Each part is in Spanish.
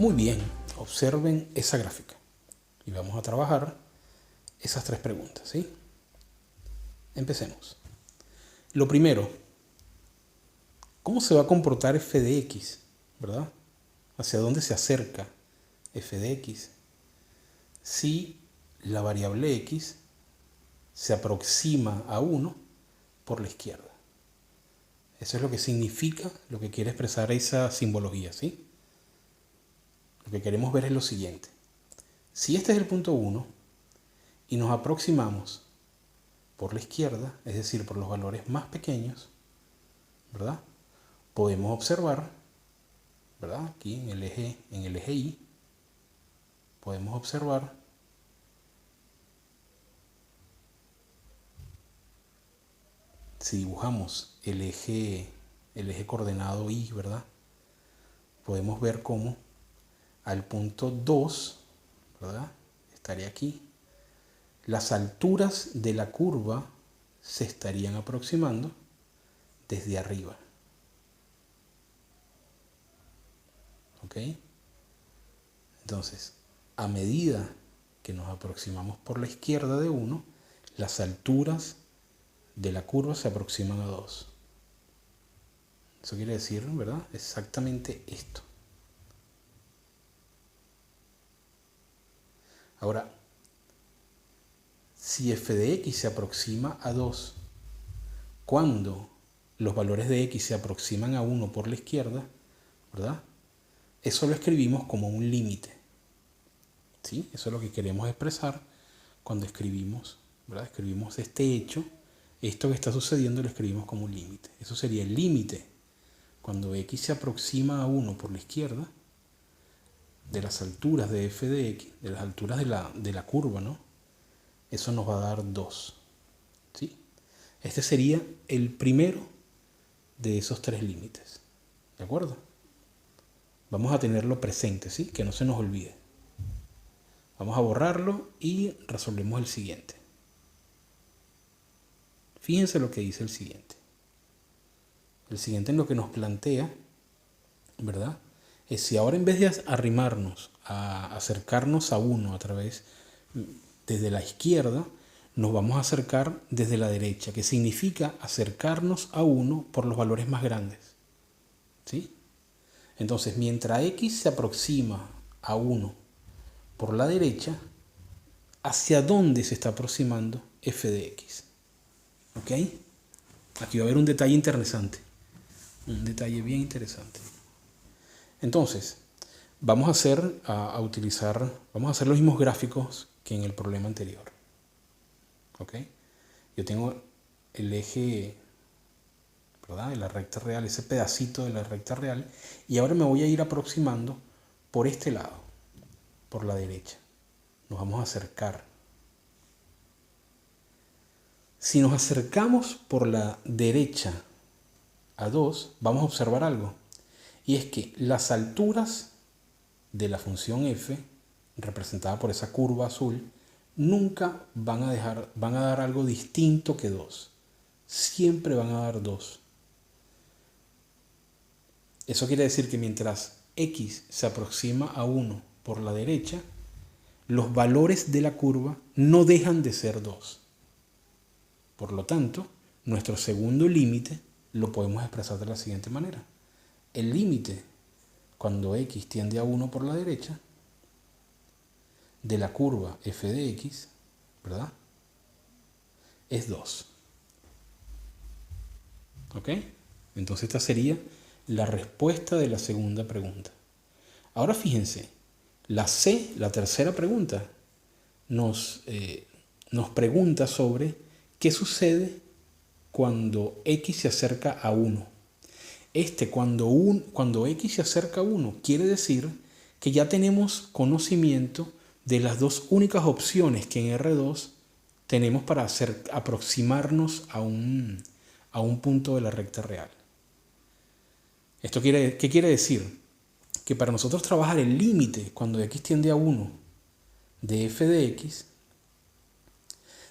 Muy bien, observen esa gráfica y vamos a trabajar esas tres preguntas, ¿sí? Empecemos. Lo primero, ¿cómo se va a comportar f de x? ¿Verdad? ¿Hacia dónde se acerca f de x? Si la variable x se aproxima a 1 por la izquierda. Eso es lo que significa, lo que quiere expresar esa simbología, ¿sí? Lo que queremos ver es lo siguiente. Si este es el punto 1 y nos aproximamos por la izquierda, es decir, por los valores más pequeños, ¿verdad? Podemos observar, ¿verdad? Aquí en el eje Y, podemos observar si dibujamos el eje coordenado Y, ¿verdad? Podemos ver cómo al punto 2, ¿verdad? Estaría aquí. Las alturas de la curva se estarían aproximando desde arriba. ¿Ok? Entonces, a medida que nos aproximamos por la izquierda de 1, las alturas de la curva se aproximan a 2. Eso quiere decir, ¿verdad? Exactamente esto. Ahora, si f de x se aproxima a 2, cuando los valores de x se aproximan a 1 por la izquierda, ¿verdad? Eso lo escribimos como un límite. ¿Sí? Eso es lo que queremos expresar cuando escribimos, ¿verdad? Escribimos este hecho, esto que está sucediendo lo escribimos como un límite. Eso sería el límite. Cuando x se aproxima a 1 por la izquierda, de las alturas de f de x, de las alturas de la curva, ¿no? Eso nos va a dar 2. ¿Sí? Este sería el primero de esos tres límites. ¿De acuerdo? Vamos a tenerlo presente, ¿sí? Que no se nos olvide. Vamos a borrarlo y resolvemos el siguiente. Fíjense lo que dice el siguiente. El siguiente en lo que nos plantea, ¿verdad? Es si ahora en vez de arrimarnos, a acercarnos a 1 a través desde la izquierda, nos vamos a acercar desde la derecha, que significa acercarnos a 1 por los valores más grandes. ¿Sí? Entonces, mientras x se aproxima a 1 por la derecha, ¿hacia dónde se está aproximando f de x? ¿Ok? Aquí va a haber un detalle interesante. Un detalle bien interesante. Entonces, vamos a hacer los mismos gráficos que en el problema anterior. ¿Ok? Yo tengo el eje, ¿verdad? De la recta real, ese pedacito de la recta real, y ahora me voy a ir aproximando por este lado, por la derecha. Nos vamos a acercar. Si nos acercamos por la derecha a 2, vamos a observar algo. Y es que las alturas de la función f, representada por esa curva azul, nunca van a dar algo distinto que 2. Siempre van a dar 2. Eso quiere decir que mientras x se aproxima a 1 por la derecha, los valores de la curva no dejan de ser 2. Por lo tanto, nuestro segundo límite lo podemos expresar de la siguiente manera. El límite, cuando x tiende a 1 por la derecha, de la curva f de x, ¿verdad? Es 2. ¿Ok? Entonces esta sería la respuesta de la segunda pregunta. Ahora fíjense, la C, la tercera pregunta, nos pregunta sobre qué sucede cuando x se acerca a 1. Cuando x se acerca a 1, quiere decir que ya tenemos conocimiento de las dos únicas opciones que en R2 tenemos para aproximarnos a un punto de la recta real. ¿Qué quiere decir? Que para nosotros trabajar el límite cuando x tiende a 1 de f de x,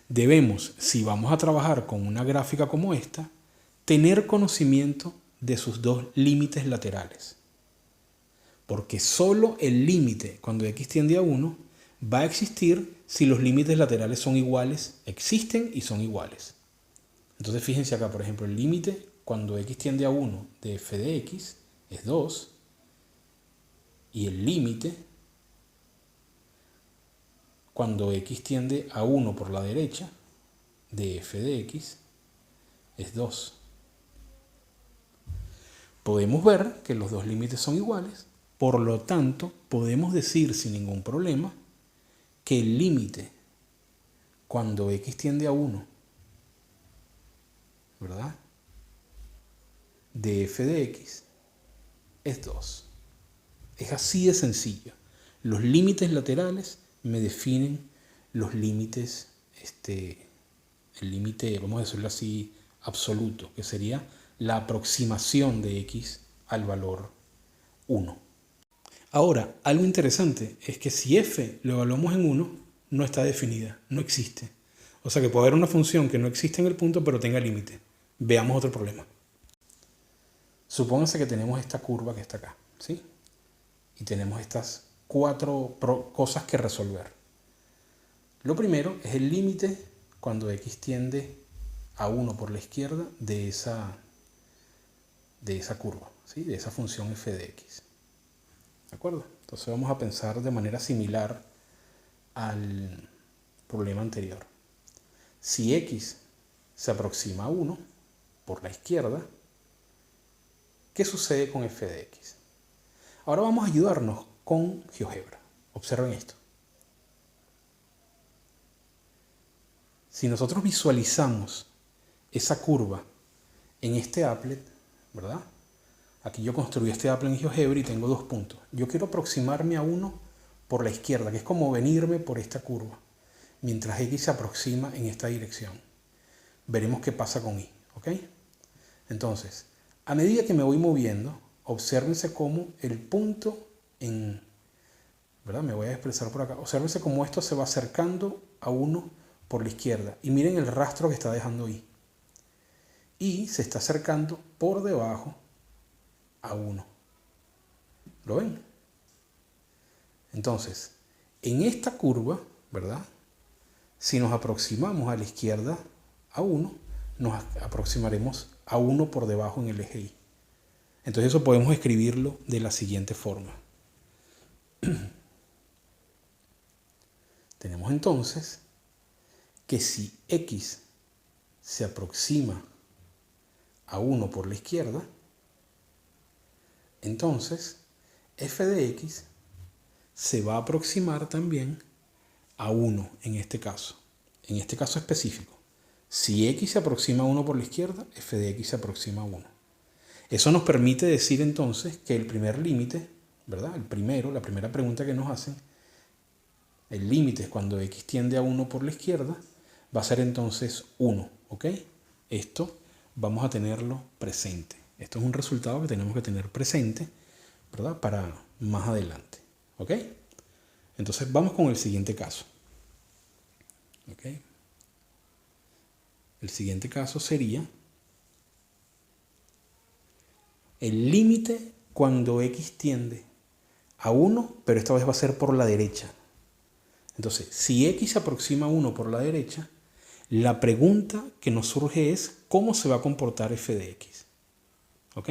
debemos, si vamos a trabajar con una gráfica como esta, tener conocimiento de sus dos límites laterales. Porque solo el límite cuando x tiende a 1 va a existir si los límites laterales son iguales, existen y son iguales. Entonces fíjense acá, por ejemplo, el límite cuando x tiende a 1 de f de x es 2 y el límite cuando x tiende a 1 por la derecha de f de x es 2. Podemos ver que los dos límites son iguales, por lo tanto podemos decir sin ningún problema que el límite cuando x tiende a 1, ¿verdad?, de f de x es 2. Es así de sencillo. Los límites laterales me definen los límites, el límite, vamos a decirlo así, absoluto, que sería la aproximación de x al valor 1. Ahora, algo interesante es que si f lo evaluamos en 1, no está definida, no existe. O sea que puede haber una función que no existe en el punto, pero tenga límite. Veamos otro problema. Supónganse que tenemos esta curva que está acá, ¿sí? Y tenemos estas 4 cosas que resolver. Lo primero es el límite cuando x tiende a 1 por la izquierda de esa curva, ¿sí?, de esa función f de x. ¿De acuerdo? Entonces vamos a pensar de manera similar al problema anterior. Si x se aproxima a 1 por la izquierda, ¿qué sucede con f de x? Ahora vamos a ayudarnos con GeoGebra. Observen esto. Si nosotros visualizamos esa curva en este applet, ¿verdad? Aquí yo construí este applet en GeoGebra y tengo 2 puntos. Yo quiero aproximarme a 1 por la izquierda, que es como venirme por esta curva, mientras x se aproxima en esta dirección. Veremos qué pasa con y, ¿ok? Entonces, a medida que me voy moviendo, obsérvense cómo el punto ¿verdad? Me voy a expresar por acá. Obsérvense cómo esto se va acercando a 1 por la izquierda. Y miren el rastro que está dejando y. Y se está acercando por debajo a 1. ¿Lo ven? Entonces, en esta curva, ¿verdad?, si nos aproximamos a la izquierda a 1, nos aproximaremos a 1 por debajo en el eje y. Entonces eso podemos escribirlo de la siguiente forma. Tenemos entonces que si x se aproxima a 1 por la izquierda, entonces f de x se va a aproximar también a 1 en este caso específico. Si x se aproxima a 1 por la izquierda, f de x se aproxima a 1. Eso nos permite decir entonces que el primer límite, ¿verdad?, la primera pregunta que nos hacen, el límite cuando x tiende a 1 por la izquierda, va a ser entonces 1, ¿ok? Esto vamos a tenerlo presente. Esto es un resultado que tenemos que tener presente, ¿verdad?, para más adelante, ¿ok? Entonces vamos con el siguiente caso. ¿Ok? El siguiente caso sería el límite cuando x tiende a 1, pero esta vez va a ser por la derecha. Entonces, si x se aproxima a 1 por la derecha, la pregunta que nos surge es ¿cómo se va a comportar f de x? ¿Ok?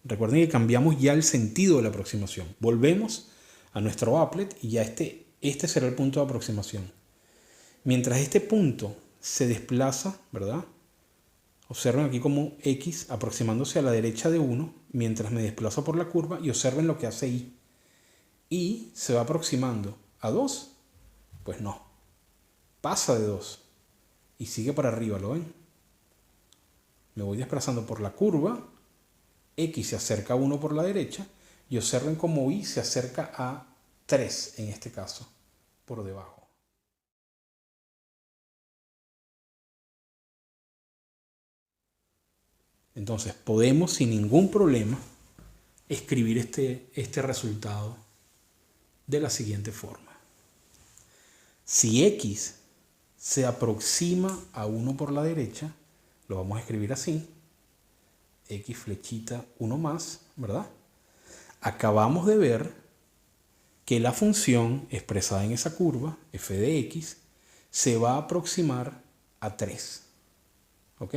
Recuerden que cambiamos ya el sentido de la aproximación. Volvemos a nuestro applet y ya este será el punto de aproximación. Mientras este punto se desplaza, ¿verdad?, observen aquí como x aproximándose a la derecha de 1 mientras me desplazo por la curva, y observen lo que hace y. Y se va aproximando a 2. Pues no. Pasa de 2 y sigue para arriba, ¿lo ven? Me voy desplazando por la curva, x se acerca a 1 por la derecha y observen cómo y se acerca a 3 en este caso, por debajo. Entonces podemos sin ningún problema escribir este resultado de la siguiente forma. Si x se aproxima a 1 por la derecha, lo vamos a escribir así, x flechita 1 más, ¿verdad?, Acabamos de ver que la función expresada en esa curva, f de x, se va a aproximar a 3. ¿Ok?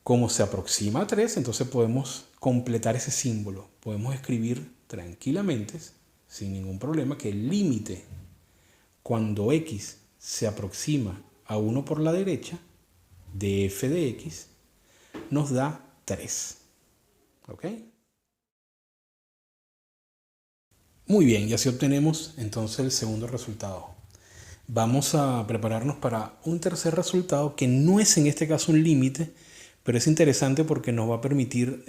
Como se aproxima a 3, entonces podemos completar ese símbolo. Podemos escribir tranquilamente, sin ningún problema, que el límite cuando x se aproxima a 1 por la derecha de f de x nos da 3. ¿Ok? Muy bien, y así obtenemos entonces el segundo resultado. Vamos a prepararnos para un tercer resultado que no es en este caso un límite, pero es interesante porque nos va a permitir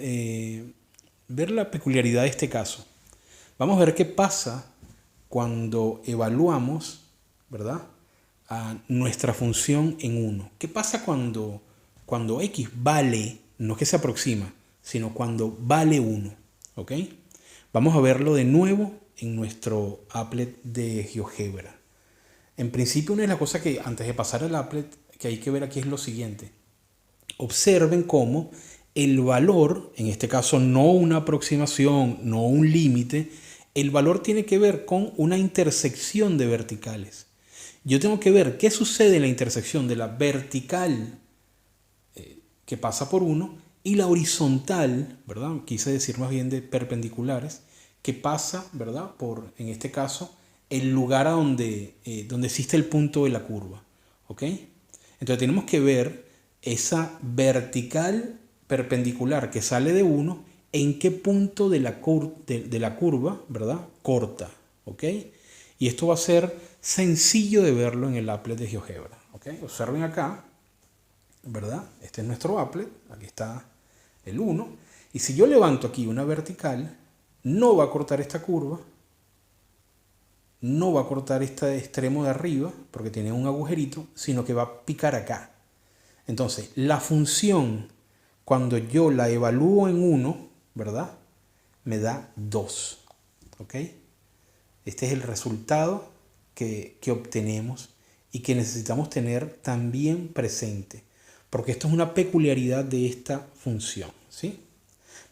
ver la peculiaridad de este caso. Vamos a ver qué pasa cuando evaluamos, ¿verdad?, a nuestra función en 1. ¿Qué pasa cuando x vale, no que se aproxima, sino cuando vale 1? ¿Ok? Vamos a verlo de nuevo en nuestro applet de GeoGebra. En principio, una de las cosas que antes de pasar al applet que hay que ver aquí es lo siguiente. Observen cómo el valor, en este caso no una aproximación, no un límite, el valor tiene que ver con una intersección de verticales. Yo tengo que ver qué sucede en la intersección de la vertical que pasa por 1 y la horizontal, ¿verdad? Quise decir más bien de perpendiculares, que pasa, ¿verdad?, por, en este caso, el lugar a donde existe el punto de la curva. ¿Ok? Entonces tenemos que ver esa vertical perpendicular que sale de 1, en qué punto de la curva, ¿verdad?, corta. ¿Ok? Y esto va a ser sencillo de verlo en el applet de GeoGebra. ¿Ok? Observen acá, ¿verdad? Este es nuestro applet, aquí está el 1. Y si yo levanto aquí una vertical, no va a cortar esta curva, no va a cortar este extremo de arriba, porque tiene un agujerito, sino que va a picar acá. Entonces, la función, cuando yo la evalúo en 1, ¿verdad?, me da 2. ¿Ok? Este es el resultado que obtenemos y que necesitamos tener también presente, porque esto es una peculiaridad de esta función, ¿sí?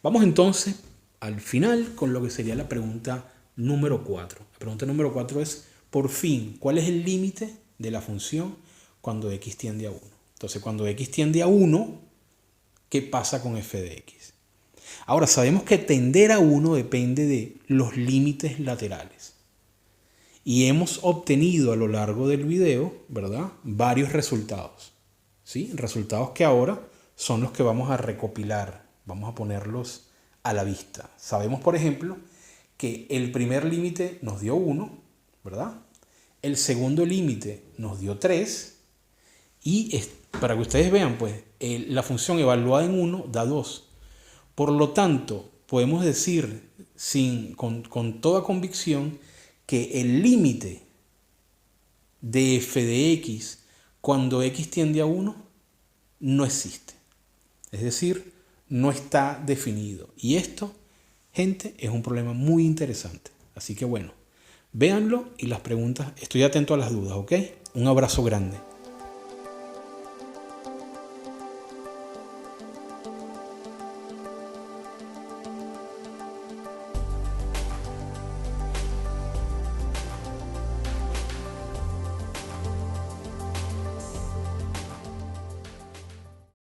Vamos entonces al final con lo que sería la pregunta número 4. La pregunta número 4 es, por fin, ¿cuál es el límite de la función cuando x tiende a 1? Entonces, cuando x tiende a 1, ¿qué pasa con f de x? Ahora, sabemos que tender a 1 depende de los límites laterales. Y hemos obtenido a lo largo del video, ¿verdad?, varios resultados. ¿Sí? Resultados que ahora son los que vamos a recopilar. Vamos a ponerlos a la vista. Sabemos, por ejemplo, que el primer límite nos dio 1, ¿verdad? El segundo límite nos dio 3. Y para que ustedes vean, pues, la función evaluada en 1 da 2. Por lo tanto, podemos decir con toda convicción que el límite de f de x cuando x tiende a 1 no existe. Es decir, no está definido. Y esto, gente, es un problema muy interesante. Así que bueno, véanlo y las preguntas, estoy atento a las dudas, ¿ok? Un abrazo grande.